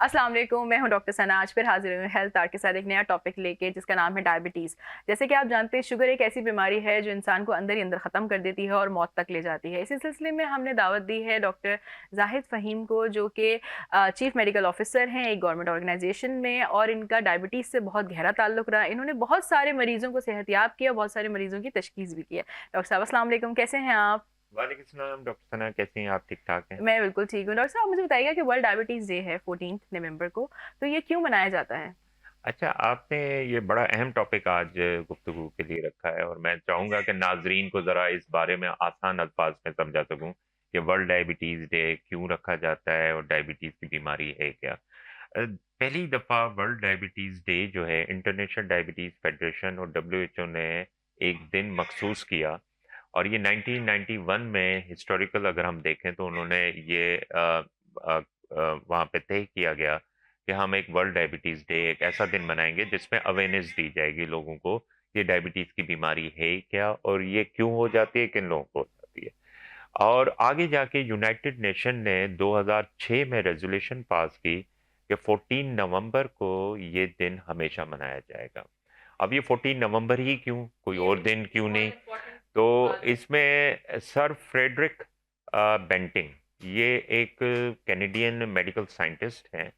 अस्सलाम वालेकुम, मैं हूं डॉक्टर सना। आज फिर हाजिर हूं हेल्थ आर के साथ एक नया टॉपिक लेके, जिसका नाम है डायबिटीज़। जैसे कि आप जानते हैं, शुगर एक ऐसी बीमारी है जो इंसान को अंदर ही अंदर ख़त्म कर देती है और मौत तक ले जाती है। इसी सिलसिले में हमने दावत दी है डॉक्टर जाहिद फ़हीम को, जो कि चीफ मेडिकल ऑफिसर हैं एक गवर्नमेंट ऑर्गेनाइजेशन में, और इनका डायबिटीज़ से बहुत गहरा ताल्लुक रहा। इन्होंने बहुत सारे मरीजों को सेहतियाब किया, बहुत सारे मरीजों की तशखीस भी की है। डॉक्टर साहब, अस्सलाम वालेकुम, कैसे हैं आप? वालेकुम सलाम डॉक्टर सना, कैसी हैं आप? ठीक ठाक हैं? मैं बिल्कुल ठीक हूँ। डॉक्टर साहब, मुझे बताइएगा कि वर्ल्ड डायबिटीज़ डे है 14 नवंबर को, तो ये क्यों मनाया जाता है? अच्छा, आपने ये बड़ा अहम टॉपिक आज गुफ्तगू के लिए रखा है और मैं चाहूँगा कि नाज़रीन को ज़रा इस बारे में आसान अल्फाज में समझा सकूँ कि वर्ल्ड डायबिटीज़ डे क्यों रखा जाता है और डायबिटीज़ की बीमारी है क्या? पहली दफ़ा वर्ल्ड डायबिटीज़ डे जो है इंटरनेशनल डायबिटीज़ फेडरेशन और डब्ल्यूएचओ ने एक दिन मखसूस किया और ये 1991 में हिस्टोरिकल अगर हम देखें तो उन्होंने ये वहाँ पे तय किया गया कि हम एक वर्ल्ड डायबिटीज़ डे एक ऐसा दिन मनाएंगे जिसमें अवेयरनेस दी जाएगी लोगों को ये डायबिटीज़ की बीमारी है क्या और ये क्यों हो जाती है, किन लोगों को हो जाती है। और आगे जाके यूनाइटेड नेशन ने 2006 में रेजोल्यूशन पास की कि 14 नवंबर को ये दिन हमेशा मनाया जाएगा। अब ये 14 नवंबर ही क्यों, कोई और दिन क्यों नहीं? तो इसमें सर फ्रेडरिक बेंटिंग, ये एक कैनेडियन मेडिकल साइंटिस्ट हैं,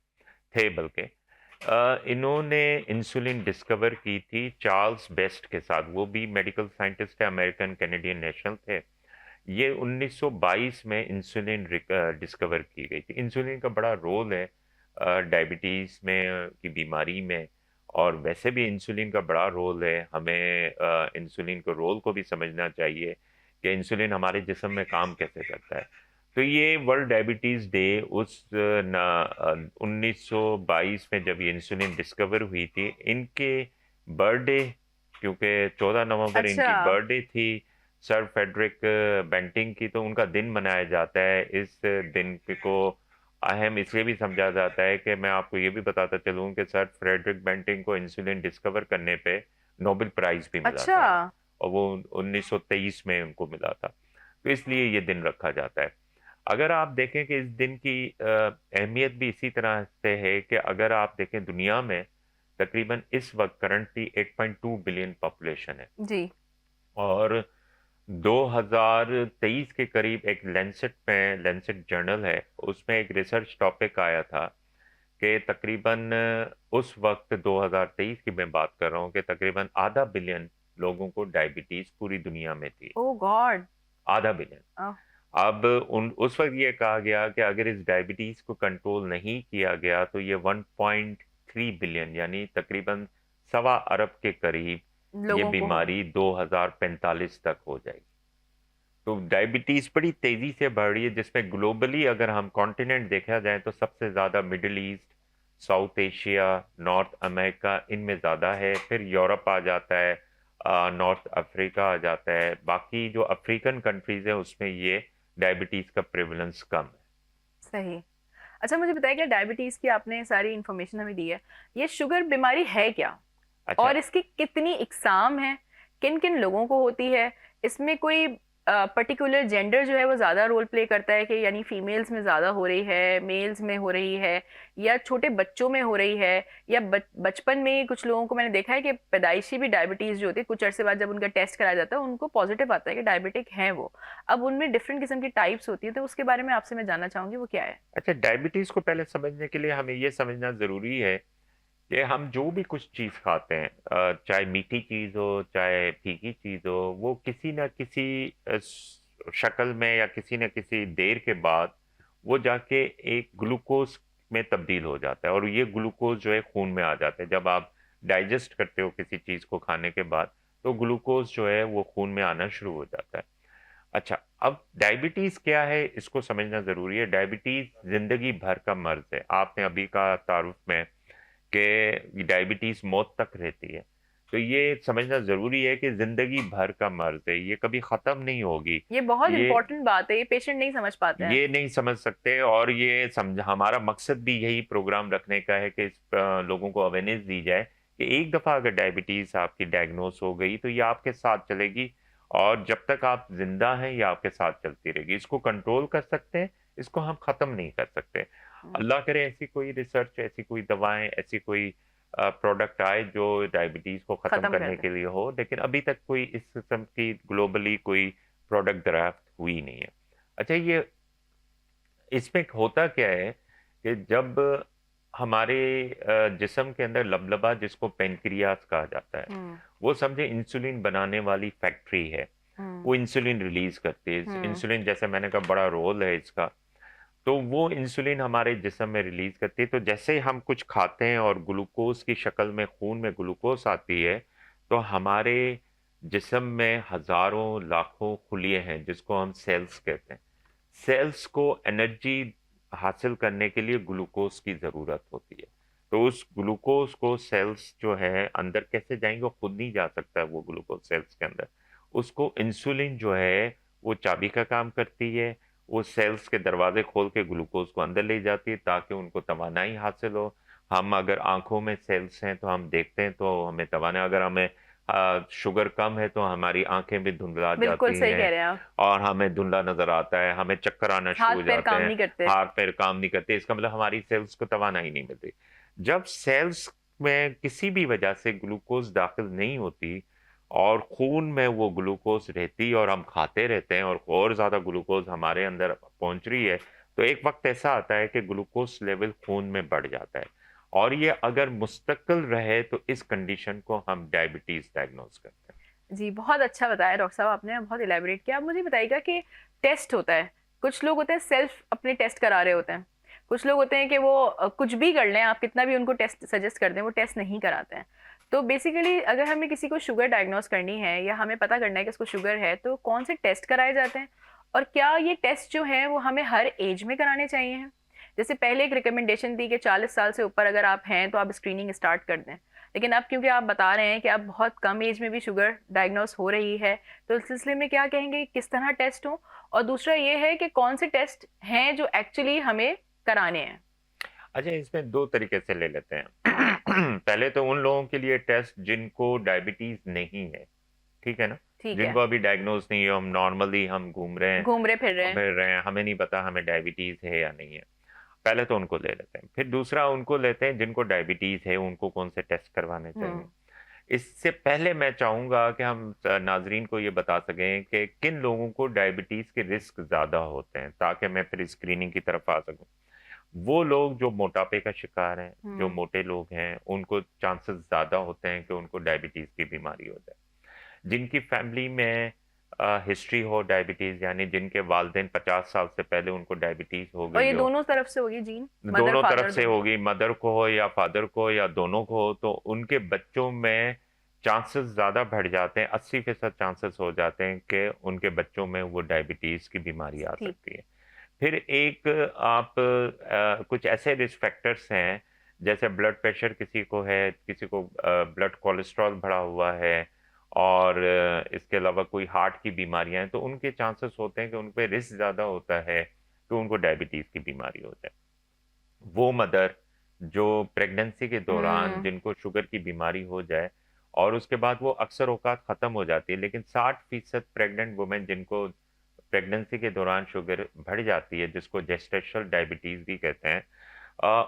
थे बल्कि। इन्होंने इंसुलिन डिस्कवर की थी चार्ल्स बेस्ट के साथ, वो भी मेडिकल साइंटिस्ट है, अमेरिकन कैनेडियन नेशनल थे। ये 1922 में इंसुलिन डिस्कवर की गई थी। इंसुलिन का बड़ा रोल है डायबिटीज़ में की बीमारी में, और वैसे भी इंसुलिन का बड़ा रोल है। हमें इंसुलिन के रोल को भी समझना चाहिए कि इंसुलिन हमारे जिस्म में काम कैसे करता है। तो ये वर्ल्ड डायबिटीज़ डे उस 1922 में जब ये इंसुलिन डिस्कवर हुई थी, इनके बर्थडे, क्योंकि 14 नवंबर अच्छा। इनकी बर्थडे थी सर फेडरिक बेंटिंग की, तो उनका दिन मनाया जाता है। इस दिन को अहम इसलिए भी समझा जाता है कि मैं आपको ये भी बताता चलूँ कि सर फ्रेडरिक बेंटिंग को इंसुलिन डिस्कवर करने पे नोबेल प्राइज़ भी मिला अच्छा। था और वो 1923 में उनको मिला था। तो इसलिए ये दिन रखा जाता है। अगर आप देखें कि इस दिन की अहमियत भी इसी तरह से है कि अगर आप देखें दुनिया में तकरीबन इस वक्त करंटली 8.2 बिलियन पॉपुलेशन है जी। और 2023 के करीब एक लेंसेट में, लेंसेट जर्नल है, उसमें एक रिसर्च टॉपिक आया था कि तकरीबन उस वक्त 2023 की मैं बात कर रहा हूँ कि तकरीबन आधा बिलियन लोगों को डायबिटीज पूरी दुनिया में थी। ओह गॉड! आधा बिलियन। अब उन उस वक्त ये कहा गया कि अगर इस डायबिटीज को कंट्रोल नहीं किया गया तो ये 1.3 बिलियन यानी तकरीबन सवा अरब के करीब ये लोगों को होगी। बीमारी 2045 तक हो जाएगी। तो डायबिटीज बड़ी तेजी से बढ़ रही है, जिसमें ग्लोबली अगर हम कॉन्टिनेंट देखा जाए तो सबसे ज्यादा middle east, south Asia, north America, इनमें ज्यादा है। फिर यूरोप आ जाता है, नॉर्थ अफ्रीका आ जाता है। बाकी जो अफ्रीकन कंट्रीज है उसमें ये डायबिटीज का प्रेवलेंस कम है। सही। अच्छा, मुझे बताइए कि डायबिटीज़ की आपने सारी इन्फॉर्मेशन हमें दी है। ये शुगर बीमारी है क्या? अच्छा। और इसकी कितनी इकसाम है? किन-किन लोगों को होती है? इसमें कोई पर्टिकुलर जेंडर जो है वो ज़्यादा रोल प्ले करता है, कि यानी फीमेल्स में ज़्यादा हो रही है, मेल्स में हो रही है, या छोटे बच्चों में हो रही है, या बचपन में कुछ लोगों को मैंने देखा है कि पैदाइशी भी डायबिटीज़ जो होती है, कुछ अरसे बाद जब उनका टेस्ट कराया जाता है, उनको पॉजिटिव आता है कि डायबिटिक हैं वो। अब उनमें डिफरेंट किस्म की टाइप्स होती है, तो उसके बारे में आपसे मैं जानना चाहूँगी, वो क्या है? अच्छा, डायबिटीज को पहले समझने के लिए हमें ये समझना जरूरी है कि हम जो भी कुछ चीज़ खाते हैं, चाहे मीठी चीज़ हो चाहे फीकी चीज़ हो, वो किसी न किसी शक्ल में या किसी न किसी देर के बाद वो जाके एक ग्लूकोज में तब्दील हो जाता है और ये ग्लूकोज जो है खून में आ जाता है। जब आप डाइजेस्ट करते हो किसी चीज़ को खाने के बाद तो ग्लूकोज जो है वो खून में आना शुरू हो जाता है। अच्छा, अब डायबिटीज़ क्या है इसको समझना ज़रूरी है। डायबिटीज़ ज़िंदगी भर का मर्ज़ है। आपने अभी का तारुफ में कि डायबिटीज मौत तक रहती है। तो ये समझना ज़रूरी है कि ज़िंदगी भर का मर्ज़ है, ये कभी ख़त्म नहीं होगी। ये बहुत ये इंपॉर्टेंट बात है, ये पेशेंट नहीं समझ पाते हैं। ये नहीं समझ सकते, और ये समझ हमारा मकसद भी यही प्रोग्राम रखने का है कि लोगों को अवेयरनेस दी जाए कि एक दफ़ा अगर डायबिटीज़ आपकी डायग्नोस हो गई तो ये आपके साथ चलेगी, और जब तक आप ज़िंदा हैं ये आपके साथ चलती रहेगी। इसको कंट्रोल कर सकते हैं, इसको हम ख़त्म नहीं कर सकते। हुँ, अल्लाह करे ऐसी कोई रिसर्च, ऐसी कोई दवाएँ, ऐसी कोई प्रोडक्ट आए जो डायबिटीज़ को ख़त्म खत्म कर करने दें। के लिए हो, लेकिन अभी तक कोई इस किस्म की ग्लोबली कोई प्रोडक्ट दरियाफ़्त हुई नहीं है। अच्छा, ये इसमें होता क्या है कि जब हमारे जिस्म के अंदर लबलबा, जिसको पेनक्रियास कहा जाता है, हुँ, वो समझे इंसुलिन बनाने वाली फैक्ट्री है। हुँ, वो इंसुलिन रिलीज़ करती है। हुँ, इंसुलिन, जैसे मैंने कहा, बड़ा रोल है इसका। तो वो इंसुलिन हमारे जिस्म में रिलीज़ करती है, तो जैसे ही हम कुछ खाते हैं और ग्लूकोज़ की शक्ल में खून में ग्लूकोज़ आती है, तो हमारे जिस्म में हज़ारों लाखों खुलिये हैं जिसको हम सेल्स कहते हैं। सेल्स को एनर्जी हासिल करने के लिए ग्लूकोज की ज़रूरत होती है। तो उस ग्लूकोज को सेल्स जो है अंदर कैसे जाएँगे, वो खुद नहीं जा सकता है वो ग्लूकोज सेल्स के अंदर। उसको इंसुलिन जो है वो चाबी का काम करती है। वो सेल्स के दरवाज़े खोल के ग्लूकोज को अंदर ले जाती है ताकि उनको तवानाई हासिल हो। हम अगर आँखों में सेल्स हैं तो हम देखते हैं तो हमें तवानाई, अगर हमें शुगर कम है तो हमारी आँखें भी धुंधला बिल्कुल जाती सही कह हैं रहे हैं आप। और हमें धुंधला नज़र आता है, हमें चक्कर आना शुरू हो हाथ-पैर जाते काम हैं, नहीं करते। हाथ-पैर काम नहीं करते, इसका मतलब हमारी सेल्स को तवानाई नहीं मिलती। जब सेल्स में किसी भी वजह से ग्लूकोज़ दाखिल नहीं होती और खून में वो ग्लूकोज़ रहती और हम खाते रहते हैं और ज़्यादा ग्लूकोज़ हमारे अंदर पहुँच रही है, तो एक वक़्त ऐसा आता है कि ग्लूकोज़ लेवल खून में बढ़ जाता है, और ये अगर मुस्तकिल रहे तो इस कंडीशन को हम डायबिटीज़ डायग्नोज़ करते हैं। जी, बहुत अच्छा बताया डॉक्टर साहब आपने, बहुत इलैबोरेट किया। आप मुझे बताइएगा कि टेस्ट होता है, कुछ लोग होते हैं सेल्फ अपने टेस्ट करा रहे होते हैं, कुछ लोग होते हैं कि वो कुछ भी कर लें, आप कितना भी उनको टेस्ट सजेस्ट कर दें, वो टेस्ट नहीं कराते हैं। तो बेसिकली अगर हमें किसी को शुगर डायग्नोस करनी है या हमें पता करना है कि उसको शुगर है, तो कौन से टेस्ट कराए जाते हैं? और क्या ये टेस्ट जो हैं, वो हमें हर एज में कराने चाहिए हैं? जैसे पहले एक रिकमेंडेशन थी कि 40 साल से ऊपर अगर आप हैं, तो आप स्क्रीनिंग स्टार्ट कर दें। लेकिन अब क्योंकि आप बता रहे हैं कि अब बहुत कम एज में भी शुगर डायग्नोस हो रही है, तो इस सिलसिले में क्या कहेंगे, किस तरह टेस्ट हो? और दूसरा ये है कि कौन से टेस्ट हैं जो एक्चुअली हमें कराने हैं? अच्छा, इसमें 2 तरीके से ले लेते हैं। पहले तो उन लोगों के लिए टेस्ट जिनको डायबिटीज़ नहीं है, ठीक है ना? ठीक है, जिनको अभी डायग्नोज़ नहीं है, हम नॉर्मली हम घूम रहे हैं, घूम रहे फिर रहे हैं। फिर रहे हैं, हमें नहीं पता हमें डायबिटीज़ है या नहीं है। पहले तो उनको ले लेते हैं। फिर दूसरा उनको लेते हैं जिनको डायबिटीज़ है, उनको कौन से टेस्ट करवाने चाहिए। हुँ, इससे पहले मैं चाहूँगा कि हम नाज़रीन को ये बता सकें कि किन लोगों को डायबिटीज़ के रिस्क ज़्यादा होते हैं, ताकि मैं फिर स्क्रीनिंग की तरफ आ सकूँ। वो लोग जो मोटापे का शिकार हैं, जो हुँ, मोटे लोग हैं, उनको चांसेस ज़्यादा होते हैं कि उनको डायबिटीज़ की बीमारी हो जाए। जिनकी फैमिली में हिस्ट्री हो डायबिटीज़, यानी जिनके वालिदैन 50 साल से पहले उनको डायबिटीज़ हो और गई ये हो, दोनों तरफ से होगी जीन? मदर, दोनों तरफ फादर से दोनों? होगी, मदर को हो या फादर को या दोनों को हो, तो उनके बच्चों में चांसेस ज़्यादा बढ़ जाते हैं, 80% चांसेस हो जाते हैं कि उनके बच्चों में वो डायबिटीज़ की बीमारी आ ठीक। सकती है। फिर एक आप कुछ ऐसे रिस्क फैक्टर्स हैं, जैसे ब्लड प्रेशर किसी को है, किसी को ब्लड कोलेस्ट्रॉल बढ़ा हुआ है, और इसके अलावा कोई हार्ट की बीमारियाँ हैं, तो उनके चांसेस होते हैं कि उन पे रिस्क ज़्यादा होता है कि उनको डायबिटीज़ की बीमारी हो जाए। वो मदर जो प्रेगनेंसी के दौरान हुँ, जिनको शुगर की बीमारी हो जाए और उसके बाद वो अक्सर औकात ख़त्म हो जाती है, लेकिन 60% प्रेग्नेंट वुमेन जिनको प्रेगनेंसी के दौरान शुगर बढ़ जाती है, जिसको जेस्टेशनल डायबिटीज़ भी कहते हैं,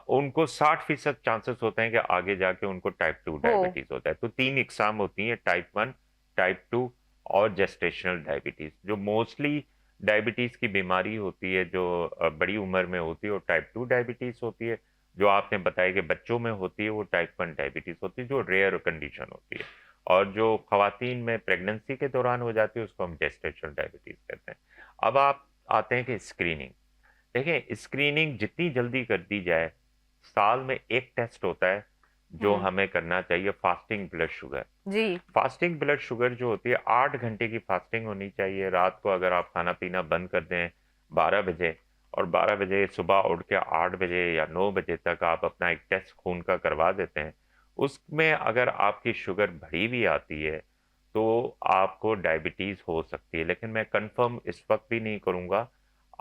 उनको 60% चांसेस होते हैं कि आगे जाके उनको टाइप 2 ओह! डायबिटीज़ होता है। तो 3 इकसाम होती हैं, टाइप 1, टाइप 2 और जेस्टेशनल डायबिटीज़। जो मोस्टली डायबिटीज़ की बीमारी होती है, जो बड़ी उम्र में होती है, वो टाइप 2 डायबिटीज़ होती है। जो आपने बताया कि बच्चों में होती है, वो टाइप 1 डायबिटीज़ होती है, जो रेयर कंडीशन होती है। और जो ख़वातीन में प्रेगनेंसी के दौरान हो जाती है, उसको हम जेस्टेशनल डायबिटीज़ कहते हैं। अब आप आते हैं कि स्क्रीनिंग। देखिए, स्क्रीनिंग जितनी जल्दी कर दी जाए, साल में 1 टेस्ट होता है, जो हुँ, हमें करना चाहिए, फास्टिंग ब्लड शुगर। जी, फास्टिंग ब्लड शुगर जो होती है, 8 घंटे की फास्टिंग होनी चाहिए। रात को अगर आप खाना-पीना बंद कर दें 12 बजे, और 12 बजे सुबह उठ के 8 बजे या 9 बजे तक आप अपना एक टेस्ट खून का करवा देते हैं, उसमें अगर आपकी शुगर बढ़ी हुई आती है, तो आपको डायबिटीज़ हो सकती है। लेकिन मैं कन्फर्म इस वक़्त भी नहीं करूँगा।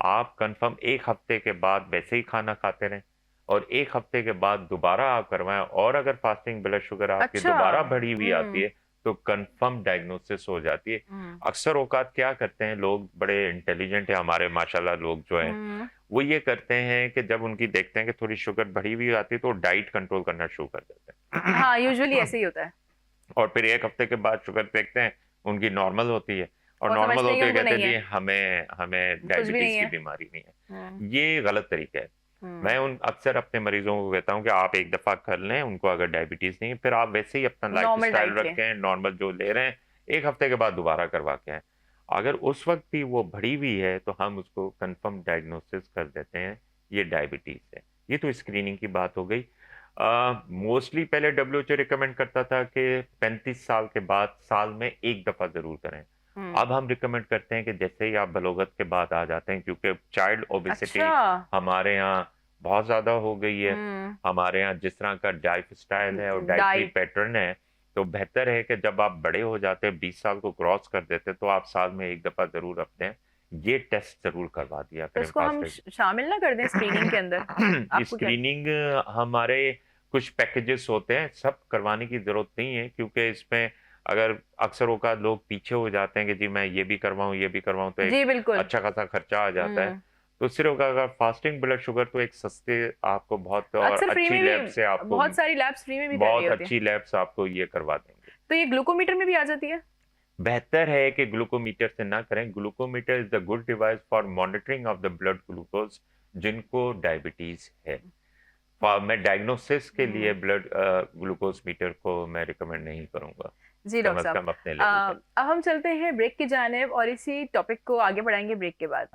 आप कन्फर्म 1 हफ़्ते के बाद वैसे ही खाना खाते रहें और 1 हफ़्ते के बाद दोबारा आप करवाएँ और अगर फ़ास्टिंग ब्लड शुगर आपकी अच्छा। दोबारा बढ़ी हुई आती हुँ, है, तो कन्फर्म डायग्नोसिस हो जाती है। हुँ, अक्सर औक़ात क्या करते हैं लोग, बड़े इंटेलिजेंट हैं हमारे माशाल्लाह लोग जो हैं, हुँ। वो ये करते हैं कि जब उनकी देखते हैं कि थोड़ी शुगर बढ़ी हुई आती है, तो डाइट कंट्रोल करना शुरू कर देते हाँ, यूजुअली हैं। ऐसे ही होता है और फिर 1 हफ्ते के बाद शुगर देखते हैं, उनकी नॉर्मल होती है और और नॉर्मल समझते हैं कि होते हुए उनको कहते हैं नहीं जी है, हमें हमें कुछ भी नहीं डायबिटीज़ की है। बीमारी नहीं हुँ, है। ये गलत तरीका है। हुँ। मैं उन अक्सर अपने मरीज़ों को कहता हूँ कि आप एक दफ़ा कर लें, उनको अगर डायबिटीज़ नहीं है, फिर आप वैसे ही अपना नॉर्मल लाइफ़स्टाइल डाइट लें। रखें, नॉर्मल जो ले रहे हैं, 1 हफ्ते के बाद दोबारा करवा के आएँ। अगर उस वक़्त भी वो बढ़ी हुई है, तो हम उसको कन्फर्म डायग्नोसिस कर देते हैं, ये डायबिटीज़ है। ये तो स्क्रीनिंग की बात हो गई। मोस्टली पहले डब्ल्यूएचओ रिकमेंड करता था कि 35 साल के बाद साल में 1 दफ़ा ज़रूर करें। हुँ। अब हम रिकमेंड करते हैं कि जैसे ही आप बलूगत के बाद आ जाते हैं, क्योंकि चाइल्ड ओबेसिटी अच्छा। हमारे यहाँ बहुत ज़्यादा हो गई है। हुँ, हमारे यहाँ जिस तरह का लाइफ़स्टाइल है और डाइटरी डाइट पैटर्न है, तो बेहतर है कि जब आप बड़े हो जाते हैं, 20 साल को क्रॉस कर देते हैं, तो आप साल में 1 दफ़ा ज़रूर अपने ये टेस्ट ज़रूर करवा दिया तो करें इसको हम फास्टेड। शामिल ना कर दें स्क्रीनिंग के अंदर? आपको क्या स्क्रीनिंग हमारे कुछ पैकेजेस होते हैं, सब करवाने की ज़रूरत नहीं है, क्योंकि इसमें अगर अक्सर औक़ात लोग पीछे हो जाते हैं कि जी मैं ये भी करवाऊँ, ये भी करवाऊँ, तो एक जी, बिल्कुल। अच्छा खासा खर्चा आ जाता है। हुँ। तो सिर्फ़ अगर फास्टिंग ब्लड शुगर तो एक सस्ते आपको बहुत और अक्सर फ्री अच्छी में लैब से भी आपको बहुत सारी लैब्स फ्री में भी कर रही बहुत होती हैं। अच्छी लैब्स आपको ये करवा देंगे। तो ये ग्लूकोमीटर में भी आ जाती है? बेहतर है कि ग्लूकोमीटर से ना करें। Glucometer is the good device for monitoring of the blood glucose जिनको डायबिटीज़ है। मैं डायग्नोसिस के लिए हुँ। ब्लड ग्लूकोज मीटर को मैं रिकमेंड नहीं करूँगा, जी, कम डॉक्टर से साहब। कम अपने लेवल पे। अब हम चलते हैं ब्रेक की जानिब और इसी टॉपिक को आगे बढ़ाएँगे ब्रेक के बाद।